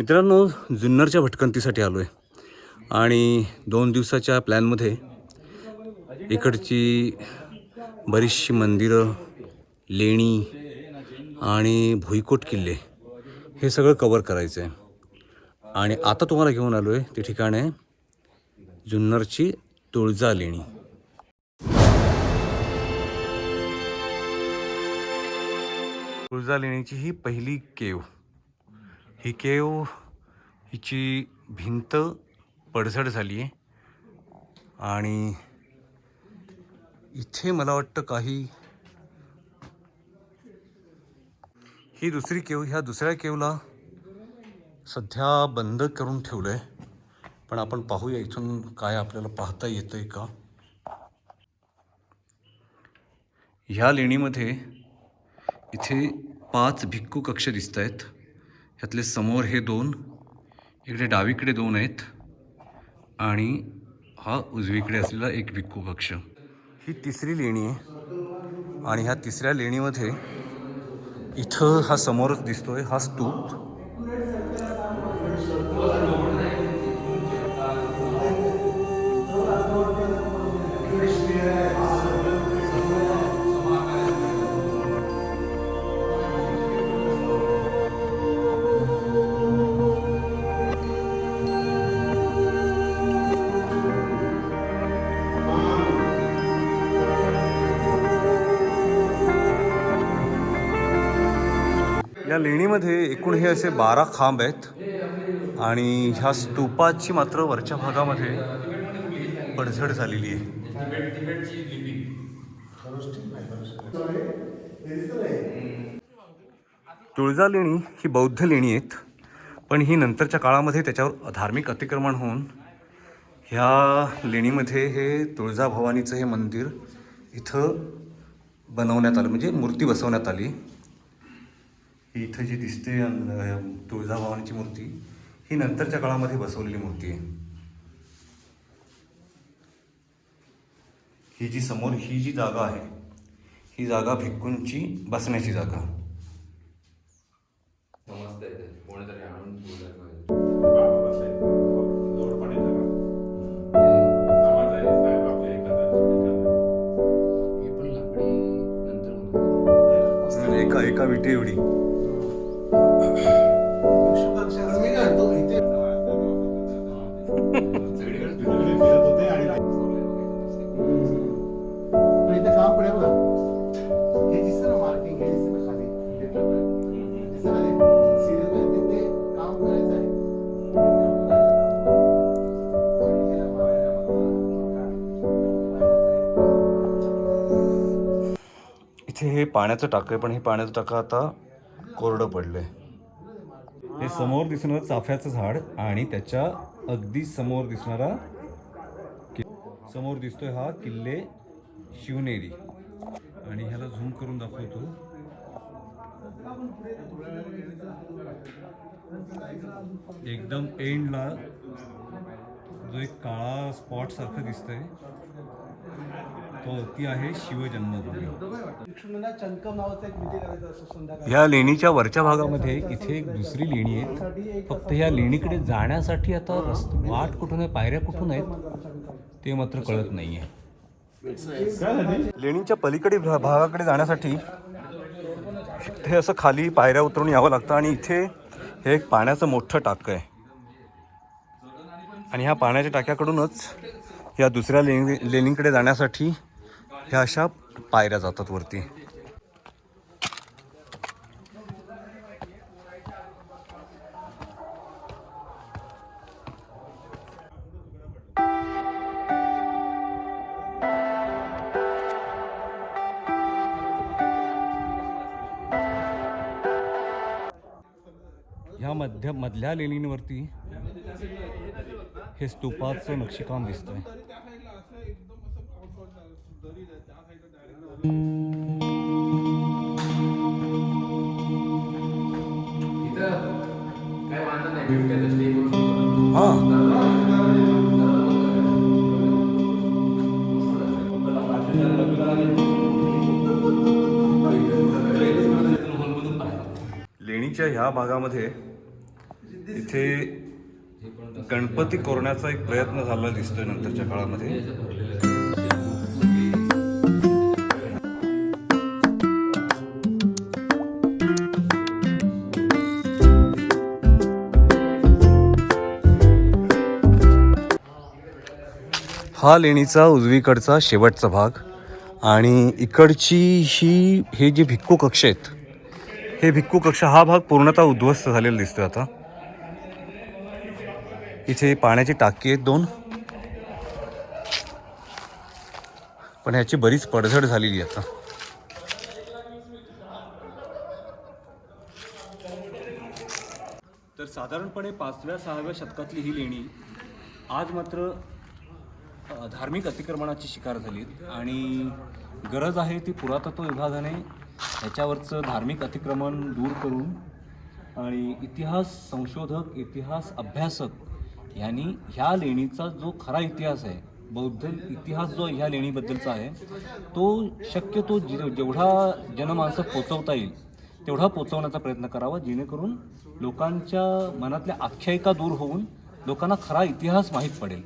मित्रांनो, जुन्नरच्या भटकंतीसाठी आलो आहे आणि 2 दिवसाच्या प्लॅनमध्ये इकडची बरीचशी मंदिरं, लेणी आणि भुईकोट किल्ले हे सगळं कवर करायचं आहे. आणि आता तुम्हाला घेऊन आलो आहे ते ठिकाण आहे जुन्नरची तुळजा लेणी. तुळजा लेणीची ही पहिली केव. ही केव हिची भिंत पडझड झाली आहे आणि इथे मला वाटतं काही ही दुसरी केव. ह्या दुसऱ्या केवला सध्या बंद करून ठेवलं आहे, पण आपण पाहूया इथून काय आपल्याला पाहता येतं आहे का. ह्या लेणीमध्ये इथे 5 भिक्खू कक्ष दिसत आहेत. ह्यातले समोर हे 2, इकडे डावीकडे 2 आहेत आणि हा उजवीकडे असलेला एक भिक्खू कक्ष. ही तिसरी लेणी आहे आणि ह्या तिसऱ्या लेणीमध्ये इथं हा समोरच दिसतोय हा स्तूप. या लेणीमध्ये एकूण हे असे 12 खांब आहेत आणि ह्या स्तूपाची मात्र वरच्या भागामध्ये पडझड झालेली आहे. तुळजा लेणी ही बौद्ध लेणी आहेत, पण ही नंतरच्या काळामध्ये त्याच्यावर धार्मिक अतिक्रमण होऊन ह्या लेणीमध्ये हे तुळजाभवानीचं हे मंदिर इथं बनवण्यात आलं, म्हणजे मूर्ती बसवण्यात आली. ही इथं जी दिसते तुळजाभवानीची मूर्ती ही नंतरच्या काळामध्ये बसवलेली मूर्ती आहे. ही जी समोर ही जी जागा आहे ही जागा भिक्खूंची बसण्याची जागा. एका विटे एवढी. इथे हे पाण्याचं टाकं आहे, पण हे पाण्याचं टाकं आता कोरडं पडलंय. हे समोर दिसणारं चाफ्याचं झाड आणि त्याच्या अगदी समोर दिसणारा समोर दिसतोय हा किल्ले शिवनेरी. आणि ह्याला झूम करून दाखवतो. एकदम एंडला जो एक काळा स्पॉट सारखं दिसतंय तो ती आहे शिवजन्मभूमी. ह्या लेणीच्या वरच्या भागामध्ये इथे एक दुसरी लेणी आहे. फक्त ह्या लेणीकडे जाण्यासाठी आता वाट कुठून आहे, पायऱ्या कुठून आहेत ते मात्र कळत नाहीये. लेणीच्या पलीकडे भागाकडे जाण्यासाठी हे असं खाली पायऱ्या उतरून यावं लागतं आणि इथे हे एक पाण्याचं मोठं टाकं आहे आणि ह्या पाण्याच्या टाक्याकडूनच ह्या दुसऱ्या लेणीकडे जाण्यासाठी ह्या अशा पायऱ्या जातात वरती. ह्या मधल्या लेणींवरती हे स्तूपाचं नक्षीकाम दिसतंय. लेणीच्या ह्या भागामध्ये इथे गणपती कोरण्याचा एक प्रयत्न झालेला दिसतोय नंतरच्या काळामध्ये. हा लेणीचा उजवीकडचा शेवटचा भाग आणि इकडची हे जे भिक्खू कक्ष आहेत, हे भिक्खू कक्ष हा भाग पूर्णतः उद्ध्वस्त झालेला दिसतोय आता. इथे पाण्याची टाकी आहेत 2, पण ह्याची बरीच पडझड झालेली आता. तर साधारणपणे 5व्या-6व्या शतकातली ही लेणी आज मात्र धार्मिक अतिक्रमणाची शिकार झाली आणि गरज आहे ती पुरातत्व विभागाने ह्याच्यावरचं धार्मिक अतिक्रमण दूर करून आणि इतिहास संशोधक, इतिहास अभ्यासक यांनी ह्या लेणीचा जो खरा इतिहास आहे, बौद्ध इतिहास जो ह्या लेणीबद्दलचा आहे, तो शक्यतो जेवढा जनमानसात पोचवता येईल तेवढा पोचवण्याचा प्रयत्न करावा, जेणेकरून लोकांच्या मनातल्या आख्यायिका दूर होऊन लोकांना खरा इतिहास माहीत पडेल.